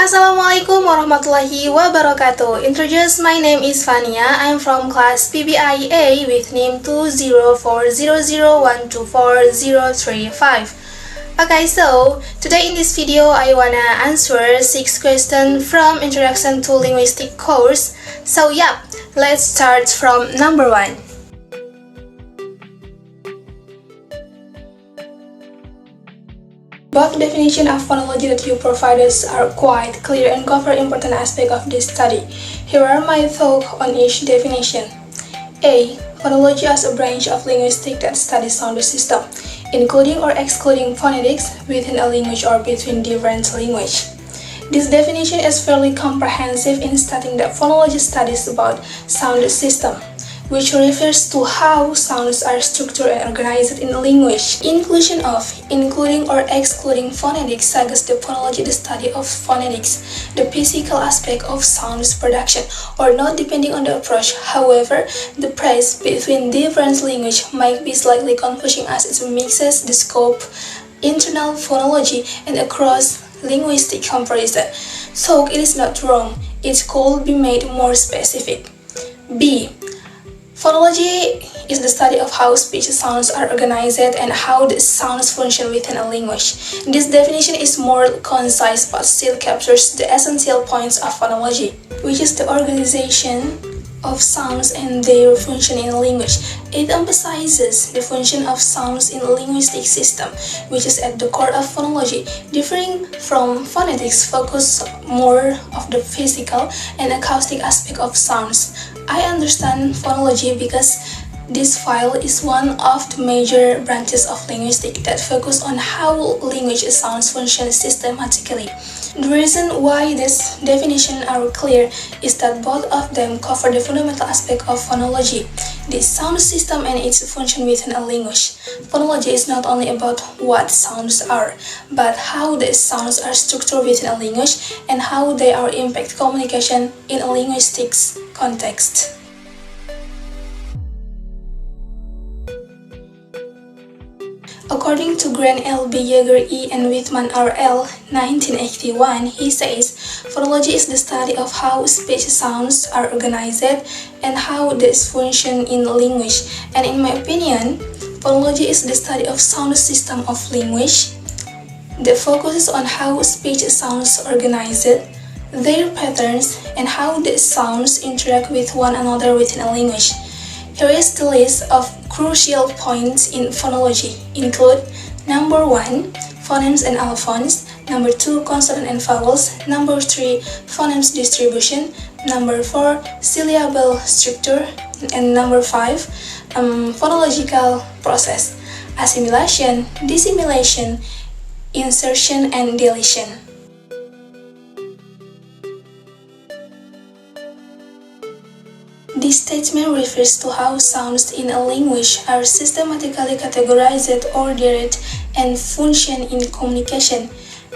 Assalamualaikum warahmatullahi wabarakatuh. Introduce, my name is Fania. I'm from class PBIA with name 20400124035. Okay, so today in this video I wanna answer 6 questions from Introduction to Linguistic course. So yeah, let's start from number 1. Both definition of phonology that you provided are quite clear and cover important aspects of this study. Here are my thoughts on each definition. A. Phonology as a branch of linguistics that studies sound system, including or excluding phonetics within a language or between different languages. This definition is fairly comprehensive in stating that phonology studies about sound system, which refers to how sounds are structured and organized in a language. Inclusion of, including or excluding phonetics suggests the phonology the study of phonetics, the physical aspect of sounds production, or not depending on the approach. However, the praise between different languages might be slightly confusing as it mixes the scope, internal phonology, and across linguistic comparison. So it is not wrong, it could be made more specific. B. Phonology is the study of how speech sounds are organized and how the sounds function within a language. This definition is more concise but still captures the essential points of phonology, which is the organization of sounds and their function in a language. It emphasizes the function of sounds in a linguistic system, which is at the core of phonology. Differing from phonetics, focus more of the physical and acoustic aspect of sounds. I understand phonology because this file is one of the major branches of linguistics that focus on how language sounds function systematically. The reason why these definitions are clear is that both of them cover the fundamental aspect of phonology, the sound system and its function within a language. Phonology is not only about what sounds are, but how the sounds are structured within a language and how they are impact communication in a linguistics context. According to Grant L. B. Yeager E. and Whitman R. L. 1981, he says, phonology is the study of how speech sounds are organized and how this function in language. And in my opinion, phonology is the study of sound system of language that focuses on how speech sounds are organized, their patterns, and how these sounds interact with one another within a language. Here is the list of crucial points in phonology. Include number 1, phonemes and allophones, number 2, consonant and vowels, number 3, phonemes distribution, number 4, syllable structure, and number 5, phonological process, assimilation, dissimilation, insertion, and deletion. This statement refers to how sounds in a language are systematically categorized, ordered, and function in communication.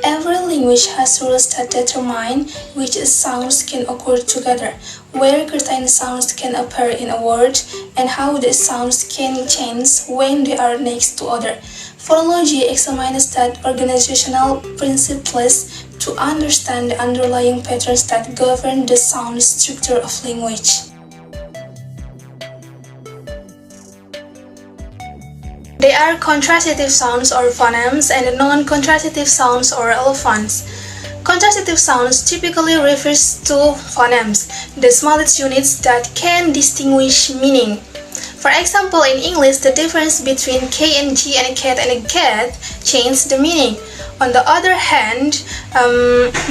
Every language has rules that determine which sounds can occur together, where certain sounds can appear in a word, and how the sounds can change when they are next to other. Phonology examines that organizational principles to understand the underlying patterns that govern the sound structure of language. They are contrastive sounds or phonemes and non-contrastive sounds or allophones. Contrastive sounds typically refers to phonemes, the smallest units that can distinguish meaning. For example, in English, the difference between K and G and cat and cat changes the meaning. On the other hand,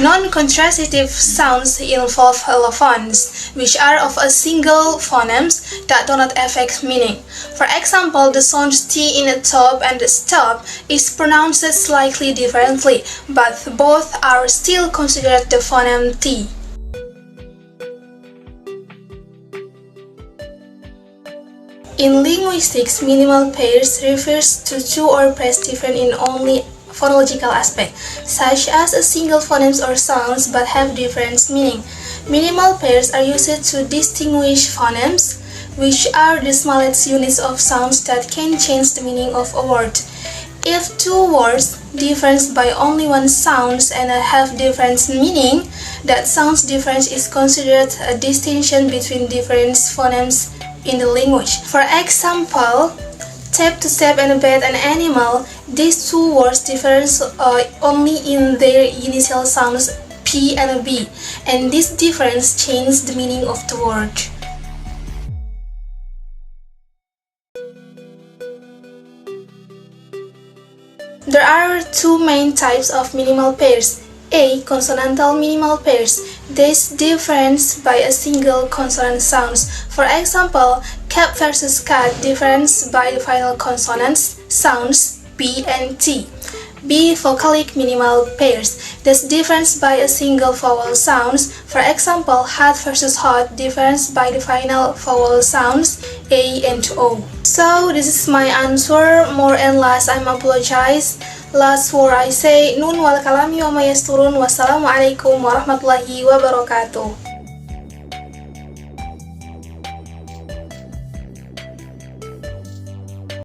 non-contrastive sounds involve allophones, which are of a single phonemes that do not affect meaning. For example, the sounds T in top and stop is pronounced slightly differently, but both are still considered the phoneme T. In linguistics, minimal pairs refers to two or pairs different in only phonological aspect, such as a single phonemes or sounds but have different meaning. Minimal pairs are used to distinguish phonemes, which are the smallest units of sounds that can change the meaning of a word. If two words differ by only one sound and have different meaning, that sound difference is considered a distinction between different phonemes in the language. For example, tap to step and bat an animal, these two words differ only in their initial sounds P and B, and this difference changes the meaning of the word. There are two main types of minimal pairs. A. Consonantal minimal pairs. These differ by a single consonant sounds. For example, cat versus cat differs by the final consonants sounds B and T. B. Vocalic minimal pairs. This differs by a single vowel sounds. For example, hot versus hot differs by the final vowel sounds A and O. So this is my answer. More and less, I apologize. Last word I say, nun wal kalami wa mayasturun. Wassalamualaikum warahmatullahi wabarakatuh.